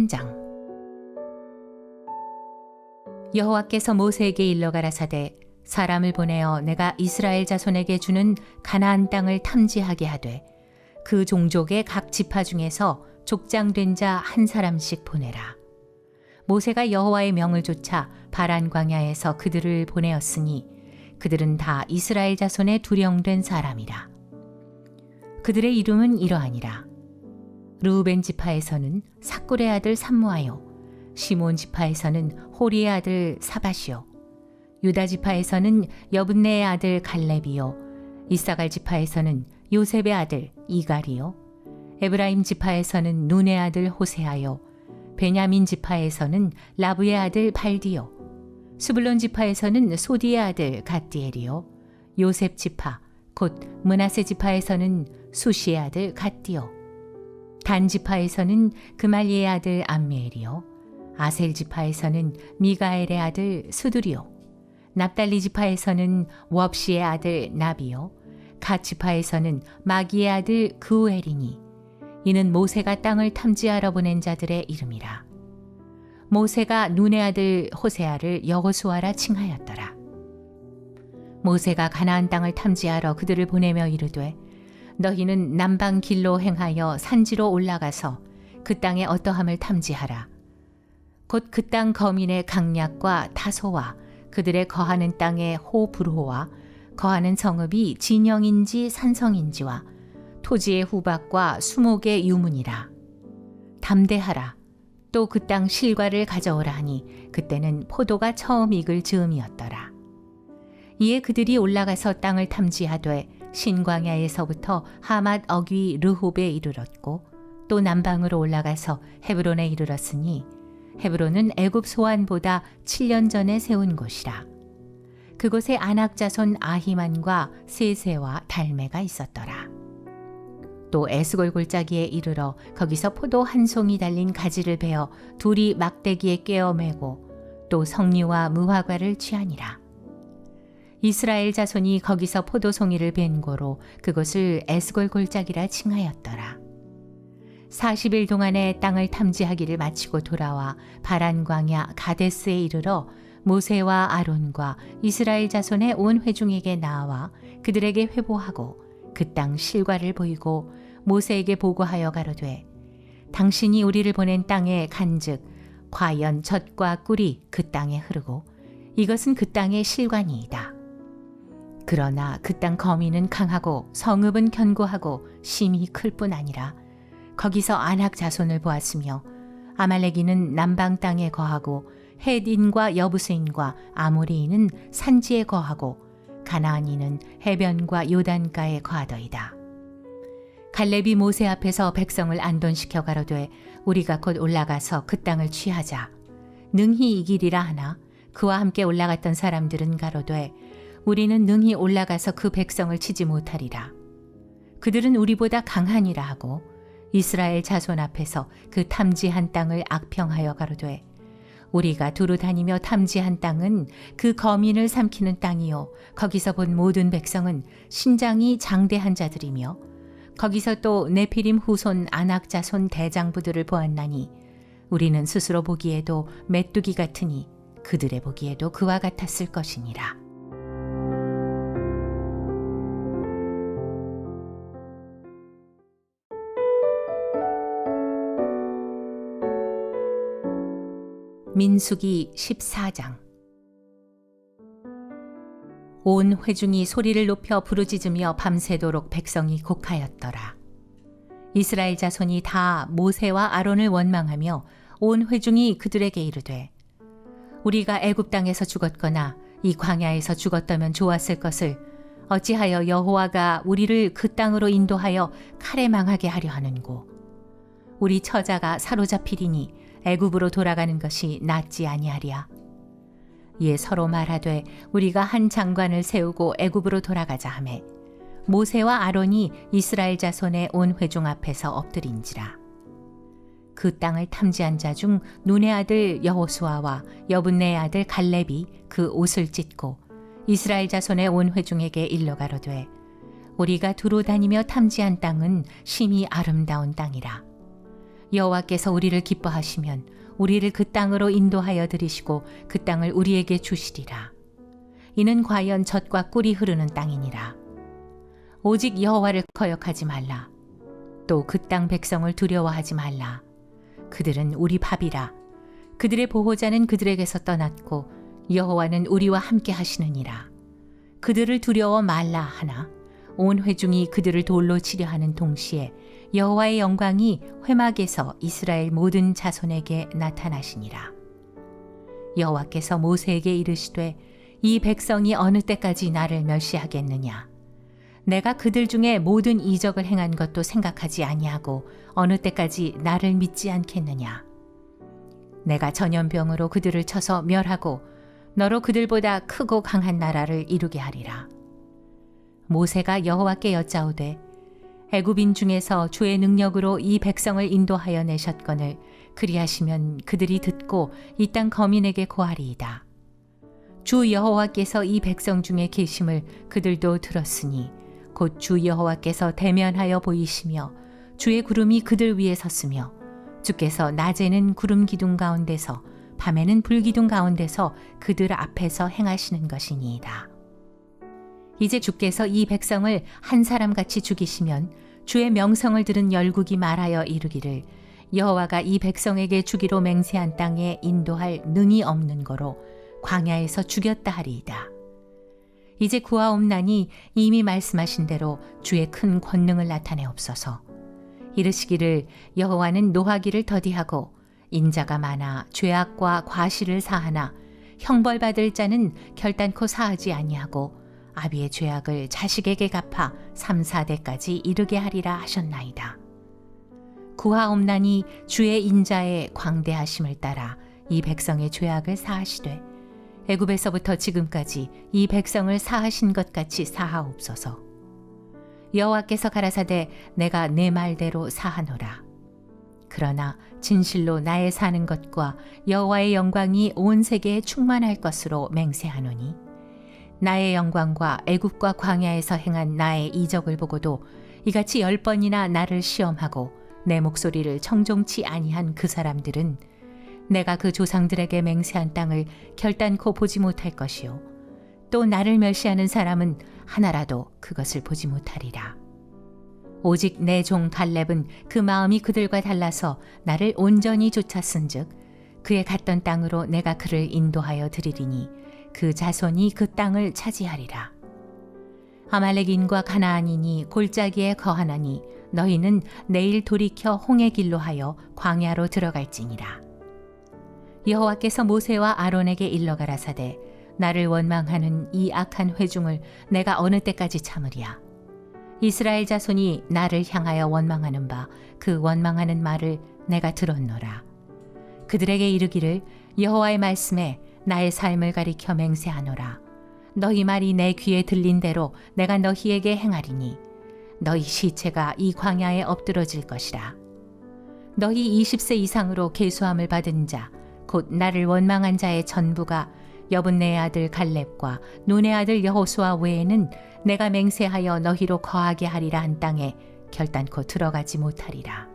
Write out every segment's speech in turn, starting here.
3장. 여호와께서 모세에게 일러 가라사대 사람을 보내어 내가 이스라엘 자손에게 주는 가나안 땅을 탐지하게 하되 그 종족의 각 지파 중에서 족장된 자 한 사람씩 보내라. 모세가 여호와의 명을 쫓아 바란 광야에서 그들을 보내었으니 그들은 다 이스라엘 자손의 두령된 사람이라. 그들의 이름은 이러하니라. 르우벤 지파에서는 삭굴의 아들 삼무아요, 시몬 지파에서는 호리의 아들 사밧이요, 유다 지파에서는 여분네의 아들 갈렙이요, 이사갈 지파에서는 요셉의 아들 이갈이요, 에브라임 지파에서는 눈의 아들 호세아요, 베냐민 지파에서는 라브의 아들 발디요, 스불론 지파에서는 소디의 아들 갓디엘이요, 요셉 지파 곧 므낫세 지파에서는 수시의 아들 갓디요, 단 지파에서는 그말리의 아들 암미엘이요, 아셀 지파에서는 미가엘의 아들 수두리요, 납달리 지파에서는 왑시의 아들 나비요, 갓 지파에서는 마기의 아들 그우엘이니 이는 모세가 땅을 탐지하러 보낸 자들의 이름이라. 모세가 눈의 아들 호세아를 여호수아라 칭하였더라. 모세가 가나안 땅을 탐지하러 그들을 보내며 이르되 너희는 남방 길로 행하여 산지로 올라가서 그 땅의 어떠함을 탐지하라. 곧 그 땅 거민의 강약과 다소와 그들의 거하는 땅의 호불호와 거하는 성읍이 진영인지 산성인지와 토지의 후박과 수목의 유문이라. 담대하라. 또 그 땅 실과를 가져오라 하니 그때는 포도가 처음 익을 즈음이었더라. 이에 그들이 올라가서 땅을 탐지하되 신광야에서부터 하맛 어귀 르홉에 이르렀고 또 남방으로 올라가서 헤브론에 이르렀으니 헤브론은 애굽 소안보다 7년 전에 세운 곳이라. 그곳에 아낙 자손 아히만과 세세와 달메가 있었더라. 또 에스골 골짜기에 이르러 거기서 포도 한 송이 달린 가지를 베어 둘이 막대기에 꿰어 매고 또 석류와 무화과를 취하니라. 이스라엘 자손이 거기서 포도송이를 벤 고로 그곳을 에스골 골짜기라 칭하였더라. 40일 동안에 땅을 탐지하기를 마치고 돌아와 바란 광야 가데스에 이르러 모세와 아론과 이스라엘 자손의 온 회중에게 나와 그들에게 회보하고 그 땅 실과를 보이고 모세에게 보고하여 가로되 당신이 우리를 보낸 땅에 간즉 과연 젖과 꿀이 그 땅에 흐르고 이것은 그 땅의 실과니이다. 그러나 그 땅 거민은 강하고 성읍은 견고하고 심히 클 뿐 아니라 거기서 아낙 자손을 보았으며 아말렉인은 남방 땅에 거하고 헷인과 여부스인과 아모리인은 산지에 거하고 가나안인은 해변과 요단가에 거하더이다. 갈렙이 모세 앞에서 백성을 안돈시켜 가로되 우리가 곧 올라가서 그 땅을 취하자. 능히 이기리라 하나 그와 함께 올라갔던 사람들은 가로되 우리는 능히 올라가서 그 백성을 치지 못하리라. 그들은 우리보다 강하니라 하고 이스라엘 자손 앞에서 그 탐지한 땅을 악평하여 가로되 우리가 두루 다니며 탐지한 땅은 그 거민을 삼키는 땅이요 거기서 본 모든 백성은 신장이 장대한 자들이며 거기서 또 네피림 후손 아낙 자손 대장부들을 보았나니 우리는 스스로 보기에도 메뚜기 같으니 그들의 보기에도 그와 같았을 것이니라. 민수기 14장. 온 회중이 소리를 높여 부르짖으며 밤새도록 백성이 곡하였더라. 이스라엘 자손이 다 모세와 아론을 원망하며 온 회중이 그들에게 이르되 우리가 애굽 땅에서 죽었거나 이 광야에서 죽었다면 좋았을 것을 어찌하여 여호와가 우리를 그 땅으로 인도하여 칼에 망하게 하려 하는고. 우리 처자가 사로잡히리니 애굽으로 돌아가는 것이 낫지 아니하랴. 이에 서로 말하되 우리가 한 장관을 세우고 애굽으로 돌아가자 하매 모세와 아론이 이스라엘 자손의 온 회중 앞에서 엎드린지라. 그 땅을 탐지한 자 중 눈의 아들 여호수아와 여분네의 아들 갈렙이 그 옷을 찢고 이스라엘 자손의 온 회중에게 일러 가로되 우리가 두루 다니며 탐지한 땅은 심히 아름다운 땅이라. 여호와께서 우리를 기뻐하시면 우리를 그 땅으로 인도하여 들이시고 그 땅을 우리에게 주시리라. 이는 과연 젖과 꿀이 흐르는 땅이니라. 오직 여호와를 거역하지 말라. 또 그 땅 백성을 두려워하지 말라. 그들은 우리 밥이라. 그들의 보호자는 그들에게서 떠났고 여호와는 우리와 함께 하시느니라. 그들을 두려워 말라 하나 온 회중이 그들을 돌로 치려 하는 동시에 여호와의 영광이 회막에서 이스라엘 모든 자손에게 나타나시니라. 여호와께서 모세에게 이르시되 이 백성이 어느 때까지 나를 멸시하겠느냐. 내가 그들 중에 모든 이적을 행한 것도 생각하지 아니하고 어느 때까지 나를 믿지 않겠느냐. 내가 전염병으로 그들을 쳐서 멸하고 너로 그들보다 크고 강한 나라를 이루게 하리라. 모세가 여호와께 여짜오되 애굽인 중에서 주의 능력으로 이 백성을 인도하여 내셨거늘 그리하시면 그들이 듣고 이 땅 거민에게 고하리이다. 주 여호와께서 이 백성 중에 계심을 그들도 들었으니 곧 주 여호와께서 대면하여 보이시며 주의 구름이 그들 위에 섰으며 주께서 낮에는 구름 기둥 가운데서 밤에는 불 기둥 가운데서 그들 앞에서 행하시는 것이니이다. 이제 주께서 이 백성을 한 사람같이 죽이시면 주의 명성을 들은 열국이 말하여 이르기를 여호와가 이 백성에게 주기로 맹세한 땅에 인도할 능이 없는 거로 광야에서 죽였다 하리이다. 이제 구하옵나니 이미 말씀하신 대로 주의 큰 권능을 나타내옵소서. 이르시기를 여호와는 노하기를 더디하고 인자가 많아 죄악과 과실을 사하나 형벌받을 자는 결단코 사하지 아니하고 아비의 죄악을 자식에게 갚아 3, 4대까지 이르게 하리라 하셨나이다. 구하옵나니 주의 인자의 광대하심을 따라 이 백성의 죄악을 사하시되 애굽에서부터 지금까지 이 백성을 사하신 것 같이 사하옵소서. 여호와께서 가라사대 내가 내 말대로 사하노라. 그러나 진실로 나의 사는 것과 여호와의 영광이 온 세계에 충만할 것으로 맹세하노니 나의 영광과 애굽과 광야에서 행한 나의 이적을 보고도 이같이 10번이나 나를 시험하고 내 목소리를 청종치 아니한 그 사람들은 내가 그 조상들에게 맹세한 땅을 결단코 보지 못할 것이요 또 나를 멸시하는 사람은 하나라도 그것을 보지 못하리라. 오직 내 종 갈렙은 그 마음이 그들과 달라서 나를 온전히 쫓았은즉 그의 갔던 땅으로 내가 그를 인도하여 드리리니 그 자손이 그 땅을 차지하리라. 아말렉인과 가나안인이 골짜기에 거하나니 너희는 내일 돌이켜 홍해 길로 하여 광야로 들어갈지니라. 여호와께서 모세와 아론에게 일러 가라사대 나를 원망하는 이 악한 회중을 내가 어느 때까지 참으랴. 이스라엘 자손이 나를 향하여 원망하는 바 그 원망하는 말을 내가 들었노라. 그들에게 이르기를 여호와의 말씀에 나의 삶을 가리켜 맹세하노라. 너희 말이 내 귀에 들린 대로 내가 너희에게 행하리니 너희 시체가 이 광야에 엎드러질 것이라. 너희 20세 이상으로 계수함을 받은 자 곧 나를 원망한 자의 전부가 여분네의 아들 갈렙과 눈의 아들 여호수아 외에는 내가 맹세하여 너희로 거하게 하리라 한 땅에 결단코 들어가지 못하리라.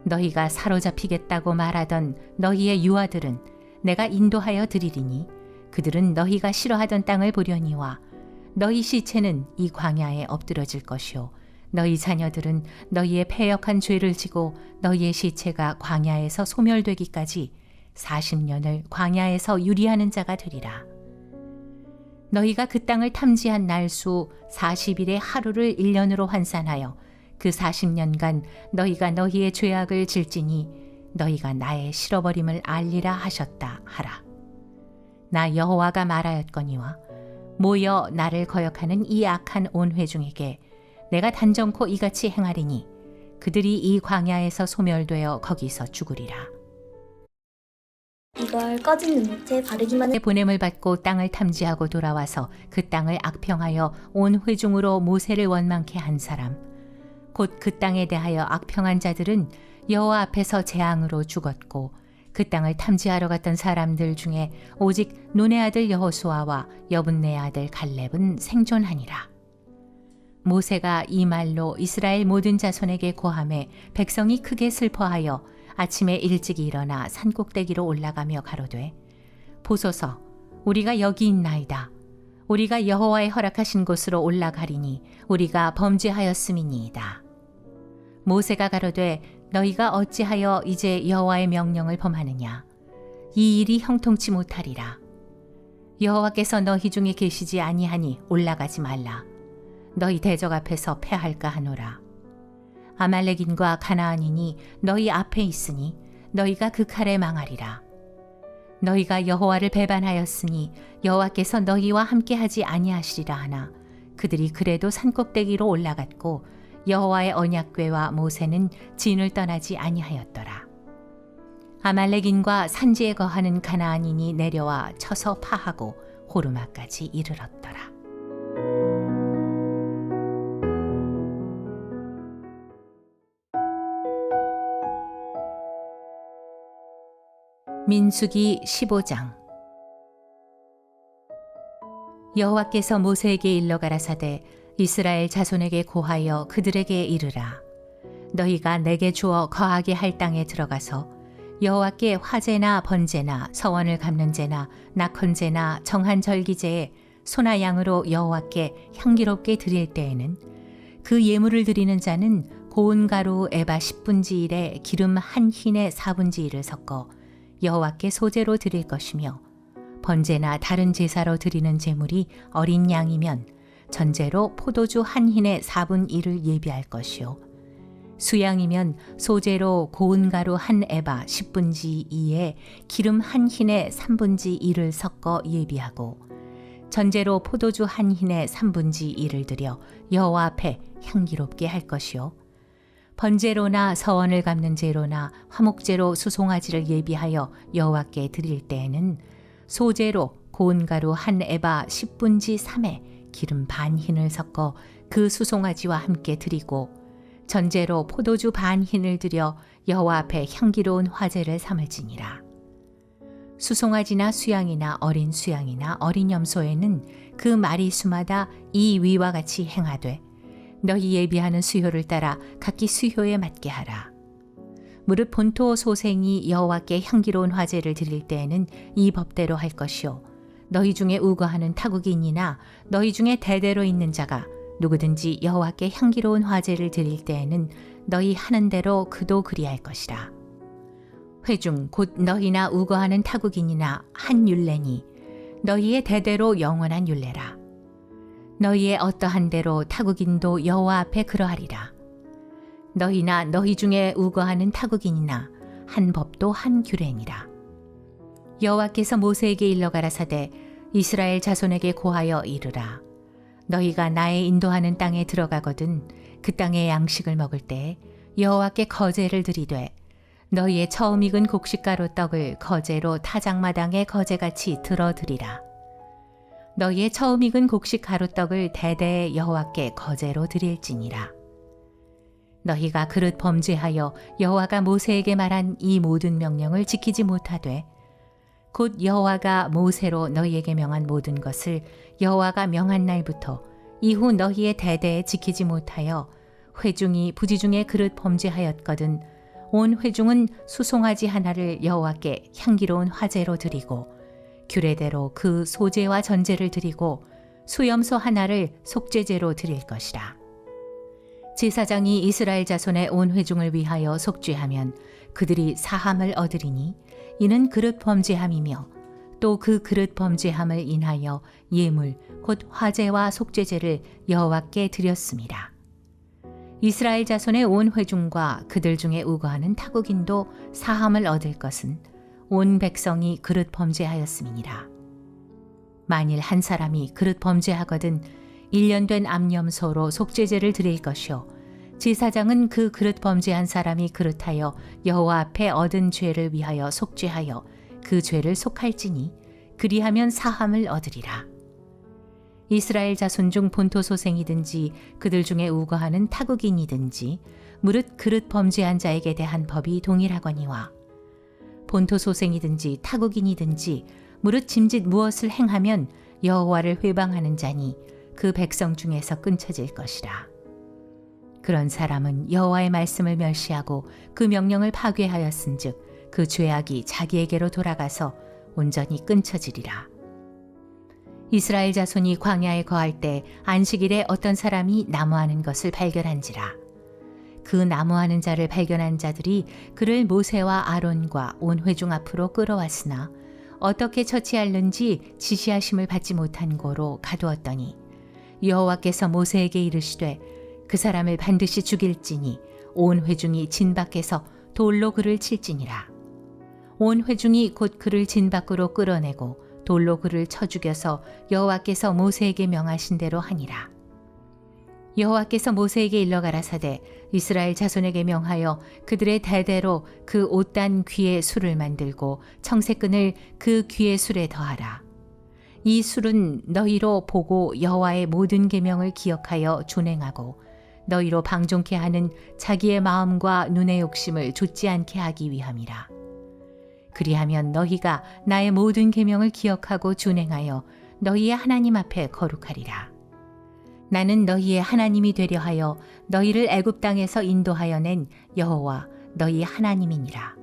너희가 사로잡히겠다고 말하던 너희의 유아들은 내가 인도하여 드리리니 그들은 너희가 싫어하던 땅을 보려니와 너희 시체는 이 광야에 엎드러질 것이요 너희 자녀들은 너희의 패역한 죄를 지고 너희의 시체가 광야에서 소멸되기까지 40년을 광야에서 유리하는 자가 되리라. 너희가 그 땅을 탐지한 날수 40일의 하루를 1년으로 환산하여 그 40년간 너희가 너희의 죄악을 질지니 너희가 나의 실어버림을 알리라 하셨다 하라. 나 여호와가 말하였거니와 모여 나를 거역하는 이 악한 온 회중에게 내가 단정코 이같이 행하리니 그들이 이 광야에서 소멸되어 거기서 죽으리라. 이걸 꺼진 채 바르기만 해. 보냄을 받고 땅을 탐지하고 돌아와서 그 땅을 악평하여 온 회중으로 모세를 원망케 한 사람 곧 그 땅에 대하여 악평한 자들은 여호와 앞에서 재앙으로 죽었고 그 땅을 탐지하러 갔던 사람들 중에 오직 눈의 아들 여호수아와 여분네의 아들 갈렙은 생존하니라. 모세가 이 말로 이스라엘 모든 자손에게 고하매 백성이 크게 슬퍼하여 아침에 일찍 일어나 산꼭대기로 올라가며 가로되 보소서 우리가 여기 있나이다. 우리가 여호와의 허락하신 곳으로 올라가리니 우리가 범죄하였음이니이다. 모세가 가로되 너희가 어찌하여 이제 여호와의 명령을 범하느냐. 이 일이 형통치 못하리라. 여호와께서 너희 중에 계시지 아니하니 올라가지 말라. 너희 대적 앞에서 패할까 하노라. 아말렉인과 가나안인이 너희 앞에 있으니 너희가 그 칼에 망하리라. 너희가 여호와를 배반하였으니 여호와께서 너희와 함께하지 아니하시리라 하나 그들이 그래도 산꼭대기로 올라갔고 여호와의 언약궤와 모세는 진을 떠나지 아니하였더라. 아말렉인과 산지에 거하는 가나안인이 내려와 쳐서 파하고 호르마까지 이르렀더라. 민수기 15장. 여호와께서 모세에게 일러 가라사대 이스라엘 자손에게 고하여 그들에게 이르라. 너희가 내게 주어 거하게 할 땅에 들어가서 여호와께 화제나 번제나 서원을 갚는 제나 낙헌제나 정한 절기제에 소나 양으로 여호와께 향기롭게 드릴 때에는 그 예물을 드리는 자는 고운 가루 에바 10분지 1에 기름 한 흰에 4분지 1을 섞어 여호와께 소제로 드릴 것이며 번제나 다른 제사로 드리는 제물이 어린 양이면 전제로 포도주 한 흰에 4분 1을 예비할 것이요 수양이면 소제로 고운 가루 한 에바 10분지 2에 기름 한 흰에 3분지 1을 섞어 예비하고 전제로 포도주 한 흰에 3분지 1을 드려 여호와 앞에 향기롭게 할 것이요 번제로나 서원을 갚는 제로나 화목제로 수송아지를 예비하여 여호와께 드릴 때에는 소제로 고운 가루 한 에바 10분지 3에 기름 반 흰을 섞어 그 수송아지와 함께 드리고 전제로 포도주 반 흰을 드려 여호와 앞에 향기로운 화제를 삼을지니라. 수송아지나 수양이나 어린 수양이나 어린 염소에는 그 마리수마다 이 위와 같이 행하되 너희 예비하는 수효를 따라 각기 수효에 맞게 하라. 무릇 본토 소생이 여호와께 향기로운 화제를 드릴 때에는 이 법대로 할 것이요 너희 중에 우거하는 타국인이나 너희 중에 대대로 있는 자가 누구든지 여호와께 향기로운 화제를 드릴 때에는 너희 하는 대로 그도 그리할 것이라. 회중 곧 너희나 우거하는 타국인이나 한 율례니 너희의 대대로 영원한 율례라. 너희의 어떠한 대로 타국인도 여호와 앞에 그러하리라. 너희나 너희 중에 우거하는 타국인이나 한 법도 한 규례니라. 여호와께서 모세에게 일러 가라사대 이스라엘 자손에게 고하여 이르라. 너희가 나의 인도하는 땅에 들어가거든 그 땅의 양식을 먹을 때 여호와께 거제를 드리되 너희의 처음 익은 곡식가루 떡을 거제로 타작마당에 거제같이 들어드리라. 너희의 처음 익은 곡식 가루떡을 대대에 여호와께 거제로 드릴지니라. 너희가 그릇 범죄하여 여호와가 모세에게 말한 이 모든 명령을 지키지 못하되 곧 여호와가 모세로 너희에게 명한 모든 것을 여호와가 명한 날부터 이후 너희의 대대에 지키지 못하여 회중이 부지중에 그릇 범죄하였거든 온 회중은 수송아지 하나를 여호와께 향기로운 화제로 드리고 규례대로 그 소제와 전제를 드리고 수염소 하나를 속죄제로 드릴 것이라. 제사장이 이스라엘 자손의 온 회중을 위하여 속죄하면 그들이 사함을 얻으리니 이는 그릇 범죄함이며 또 그 그릇 범죄함을 인하여 예물 곧 화제와 속죄제를 여호와께 드렸습니다. 이스라엘 자손의 온 회중과 그들 중에 우거하는 타국인도 사함을 얻을 것은 온 백성이 그릇 범죄하였음이니라. 만일 한 사람이 그릇 범죄하거든 1년 된 암염소로 속죄제를 드릴 것이요 제사장은 그 그릇 범죄한 사람이 그릇하여 여호와 앞에 얻은 죄를 위하여 속죄하여 그 죄를 속할지니 그리하면 사함을 얻으리라. 이스라엘 자손 중 본토 소생이든지 그들 중에 우거하는 타국인이든지 무릇 그릇 범죄한 자에게 대한 법이 동일하거니와 본토 소생이든지 타국인이든지 무릇 짐짓 무엇을 행하면 여호와를 회방하는 자니 그 백성 중에서 끊쳐질 것이라. 그런 사람은 여호와의 말씀을 멸시하고 그 명령을 파괴하였은즉 그 죄악이 자기에게로 돌아가서 온전히 끊쳐지리라. 이스라엘 자손이 광야에 거할 때 안식일에 어떤 사람이 나무하는 것을 발견한지라. 그 나무하는 자를 발견한 자들이 그를 모세와 아론과 온 회중 앞으로 끌어왔으나 어떻게 처치할는지 지시하심을 받지 못한 고로 가두었더니 여호와께서 모세에게 이르시되 그 사람을 반드시 죽일지니 온 회중이 진 밖에서 돌로 그를 칠지니라. 온 회중이 곧 그를 진 밖으로 끌어내고 돌로 그를 쳐 죽여서 여호와께서 모세에게 명하신 대로 하니라. 여호와께서 모세에게 일러 가라사대 이스라엘 자손에게 명하여 그들의 대대로 그 옷단 귀에 술을 만들고 청새끈을 그 귀의 술에 더하라. 이 술은 너희로 보고 여호와의 모든 계명을 기억하여 준행하고 너희로 방종케 하는 자기의 마음과 눈의 욕심을 좇지 않게 하기 위함이라. 그리하면 너희가 나의 모든 계명을 기억하고 준행하여 너희의 하나님 앞에 거룩하리라. 나는 너희의 하나님이 되려 하여 너희를 애굽 땅에서 인도하여 낸 여호와 너희 하나님이니라.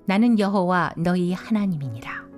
나는 여호와 너희 하나님이니라.